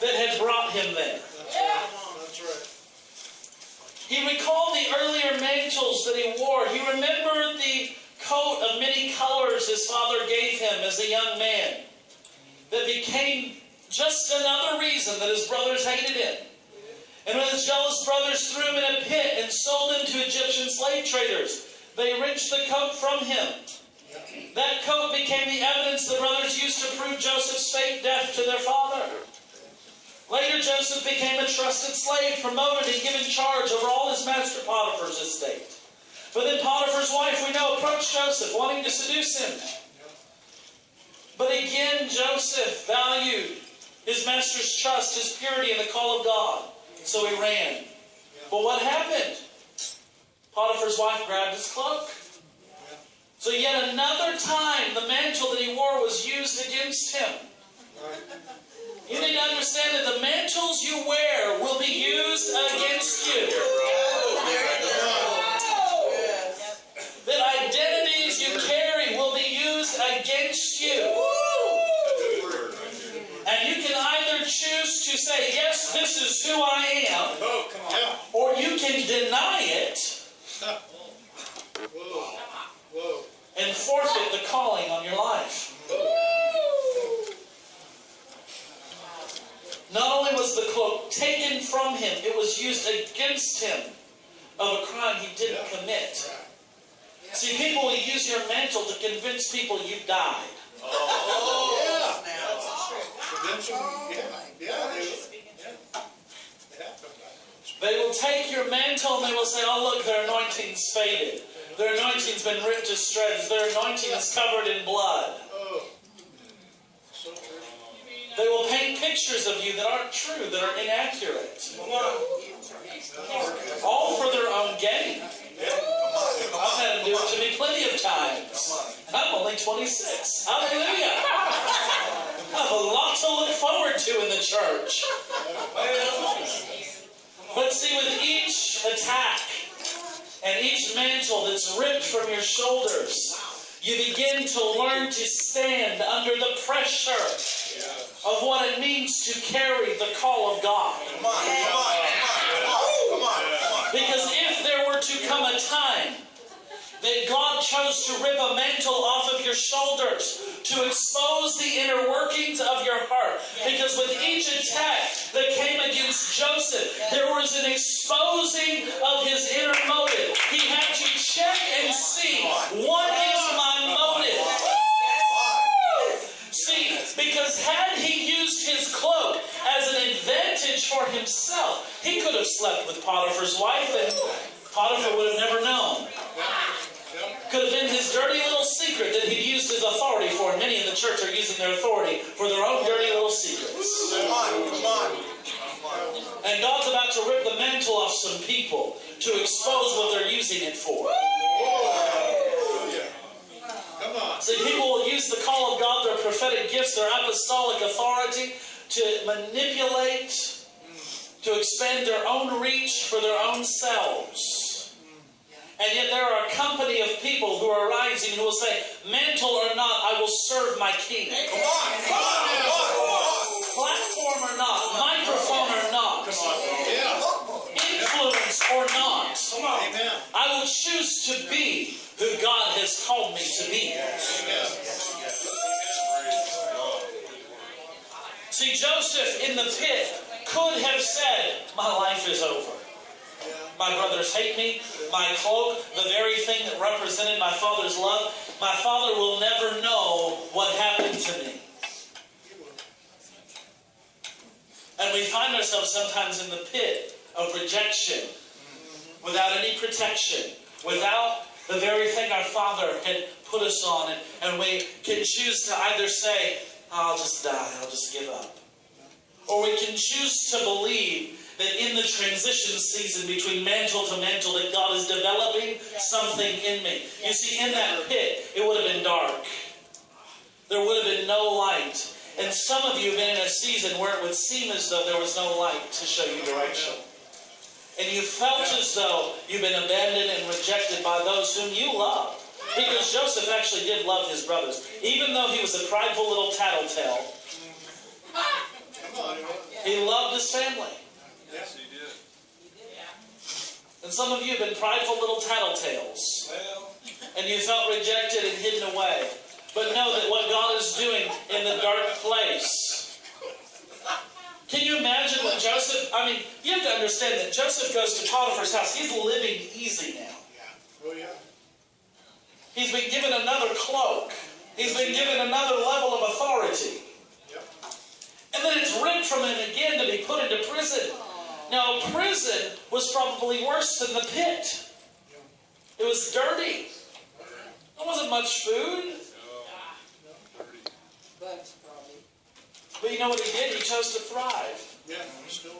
that had brought him there. That's right. He recalled the earlier mantles that he wore. He remembered the coat of many colors his father gave him as a young man that became just another reason that his brothers hated him. And when his jealous brothers threw him in a pit and sold him to Egyptian slave traders, they wrenched the coat from him. That coat became the evidence the brothers used to prove Joseph's fake death to their father. Later, Joseph became a trusted slave, promoted and given charge over all his master Potiphar's estate. But then Potiphar's wife, we know, approached Joseph, wanting to seduce him. But again, Joseph valued his master's trust, his purity, and the call of God. So he ran. But what happened? Potiphar's wife grabbed his cloak. So yet another time, the mantle that he wore was used against him. You need to understand that the mantles you wear will be used against you. That identities you carry will be used against you. And you can either choose to say, yes, this is who I am, or you can deny it and forfeit the calling on your life. Not only was the cloak taken from him, it was used against him of a crime he didn't commit. See, people will use your mantle to convince people you died. They will take your mantle and they will say, oh look, their anointing's faded. Their anointing's been ripped to shreds. Their anointing is covered in blood. They will paint pictures of you that aren't true, that are inaccurate. All for their own gain. I've had them do it to me plenty of times. I'm only 26. Hallelujah. I have a lot to look forward to in the church. But see, with each attack and each mantle that's ripped from your shoulders, you begin to learn to stand under the pressure of what it means to carry the call of God. Because if there were to come a time that God chose to rip a mantle off of your shoulders to expose the inner workings of your heart. Because with each attack that came against Joseph, there was an exposing of his inner motive. He had to check and see, what is my motive? See, because had he used his cloak as an advantage for himself, he could have slept with Potiphar's wife and Potiphar would have never known. Could have been his dirty little secret that he'd used his authority for. And many in the church are using their authority for their own dirty little secrets. And God's about to rip the mantle off some people to expose what they're using it for. See, people will use the call of God, their prophetic gifts, their apostolic authority to manipulate, to expand their own reach for their own selves. And yet there are a company of people who are rising who will say, mantle or not, I will serve my king. Come on. Platform or not, microphone or not, influence or not, I will choose to be who God has called me to be. See, Joseph in the pit could have said, my life is over. My brothers hate me. My cloak, the very thing that represented my father's love, my father will never know what happened to me. And we find ourselves sometimes in the pit of rejection, without any protection, without the very thing our Father had put us on. And we can choose to either say, I'll just die, I'll just give up. Or we can choose to believe that in the transition season between mantle to mantle, that God is developing something in me. You see, in that pit, it would have been dark. There would have been no light. And some of you have been in a season where it would seem as though there was no light to show you direction. And you felt as though you've been abandoned and rejected by those whom you loved. Because Joseph actually did love his brothers. Even though he was a prideful little tattletale, He loved his family. Yes, he did. And some of you have been prideful little tattletales. Well, And you felt rejected and hidden away. But know that what God is doing in the dark place. Can you imagine what Joseph, you have to understand that Joseph goes to Potiphar's house. He's living easy now. oh yeah. He's been given another cloak. He's been given another level of authority. Yep. And then it's ripped from him again to be put into prison. Now, prison was probably worse than the pit. It was dirty. There wasn't much food. Bugs, probably. But you know what he did? He chose to thrive. Yeah.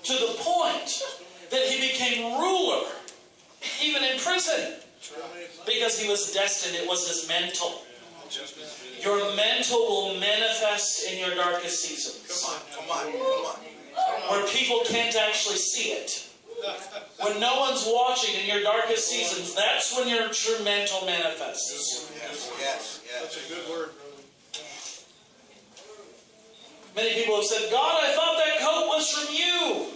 To the point that he became ruler, even in prison. Because he was destined. It was his mental. Your mental will manifest in your darkest seasons. Come on. Where people can't actually see it. When no one's watching in your darkest seasons, that's when your true mental manifests. Yes. That's a good word, brother. Many people have said, God, I thought that coat was from you.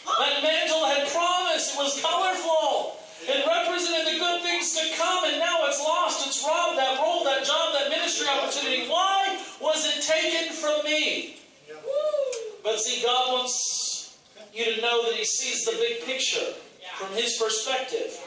That mantle had promise. It was colorful. It represented the good things to come, and now it's lost. It's robbed. That role, that job, that ministry opportunity. Why was it taken from me? But see, God wants you to know that He sees the big picture from His perspective.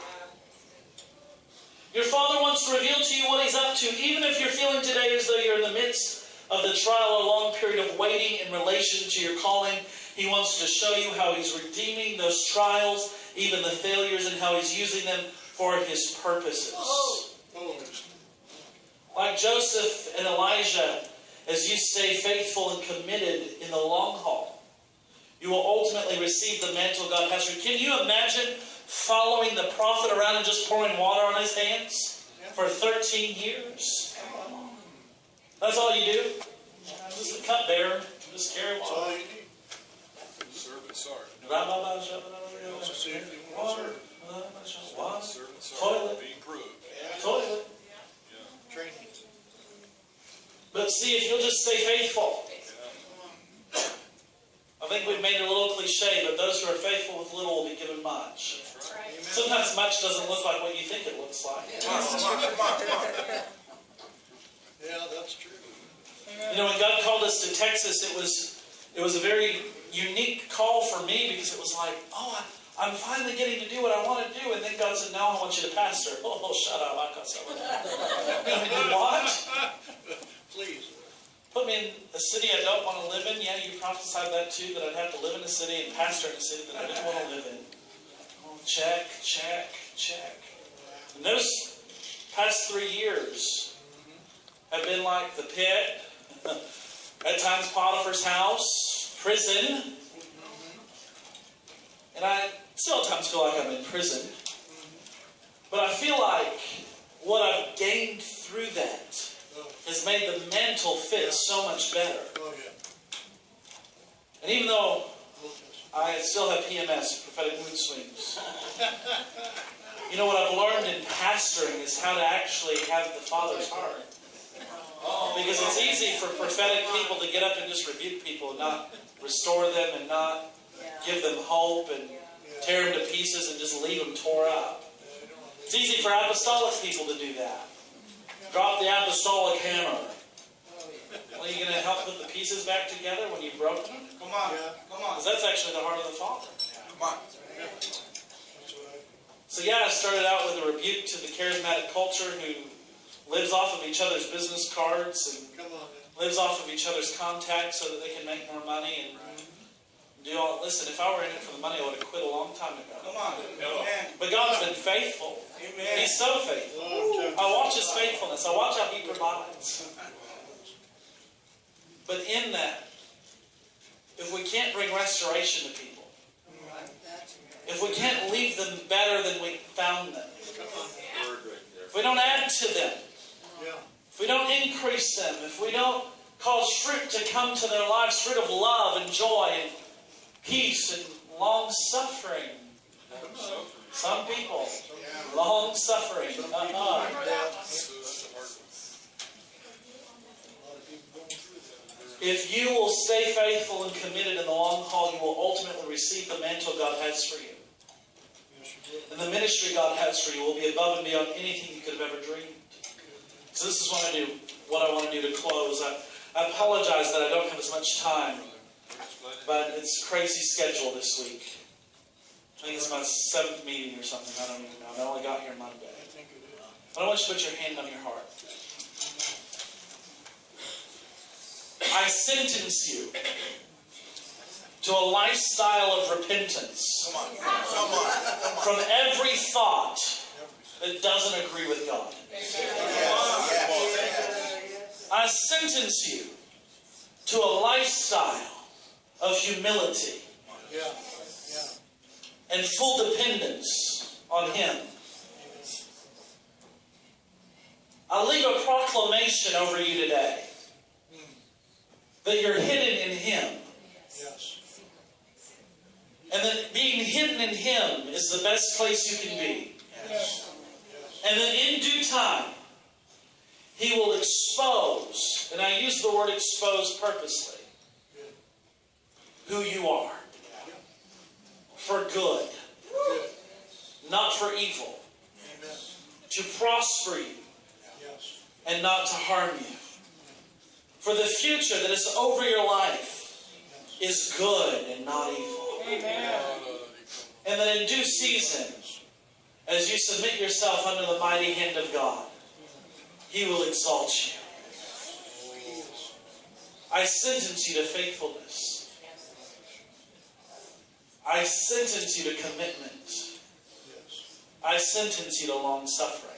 Your Father wants to reveal to you what He's up to, even if you're feeling today as though you're in the midst of the trial or long period of waiting in relation to your calling. He wants to show you how He's redeeming those trials, even the failures, and how He's using them for His purposes. Like Joseph and Elijah, as you stay faithful and committed in the long haul, you will ultimately receive the mantle God has for you. Can you imagine following the prophet around and just pouring water on his hands for 13 years? That's all you do? Just a cupbearer. Just carry water. That's all you need. Servant sergeant. Servant sergeant. Toilet. Being proved. Toilet. Training. But see, if you'll just stay faithful. I think we've made it a little cliche, but those who are faithful with little will be given much. Sometimes much doesn't look like what you think it looks like. Come on. Yeah, that's true. You know, when God called us to Texas, it was a very unique call for me, because it was like, I'm finally getting to do what I want to do. And then God said, now I want you to pastor. Oh, shut up. I got something. You want me to do what? Please. Put me in a city I don't want to live in. Yeah, you prophesied that too, that I'd have to live in a city and pastor in a city that I didn't want to live in. Oh, check. And those past 3 years have been like the pit, at times Potiphar's house, prison. And I still at times feel like I'm in prison. But I feel like what I've gained through that has made the mental fit so much better. And even though I still have PMS, prophetic mood swings, you know what I've learned in pastoring is how to actually have the Father's heart. Because it's easy for prophetic people to get up and just rebuke people and not restore them and not give them hope and tear them to pieces and just leave them tore up. It's easy for apostolic people to do that. Drop the apostolic hammer. Well, are you going to help put the pieces back together when you've broken them? Come on. Because that's actually the heart of the Father. Come on. So I started out with a rebuke to the charismatic culture who lives off of each other's business cards and lives off of each other's contacts so that they can make more money and do all. Listen, if I were in it for the money, I would have quit a long time ago. Come on. But God's been faithful. Amen. He's so faithful. I watch His faithfulness. I watch how He provides. But in that, if we can't bring restoration to people, if we can't leave them better than we found them, if we don't add to them, if we don't increase them, if we don't cause fruit to come to their lives, fruit of love and joy and peace and long-suffering. Some people, long-suffering. If you will stay faithful and committed in the long haul, you receive the mantle God has for you. Yes, you will. And the ministry God has for you will be above and beyond anything you could have ever dreamed. So this is what I want to do to close. I apologize that I don't have as much time, but it's a crazy schedule this week. I think it's my 7th meeting or something. I don't even know. I only got here Monday. I think it is. But I want you to put your hand on your heart. I sentence you to a lifestyle of repentance from every thought that doesn't agree with God. I sentence you to a lifestyle of humility and full dependence on Him. I leave a proclamation over you today that you're hidden in Him. Yes. And that being hidden in Him is the best place you can be. Yes. And that in due time, He will expose, and I use the word expose purposely, who you are. For good. Not for evil. Amen. To prosper you Yes. and not to harm you. For the future that is over your life is good and not evil. Amen. And that in due season, as you submit yourself under the mighty hand of God, He will exalt you. I sentence you to faithfulness. I sentence you to commitment. Yes. I sentence you to long suffering.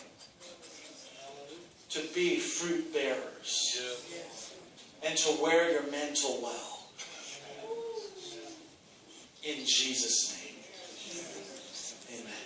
To be fruit bearers. And to wear your mantle well. In Jesus' name. Amen.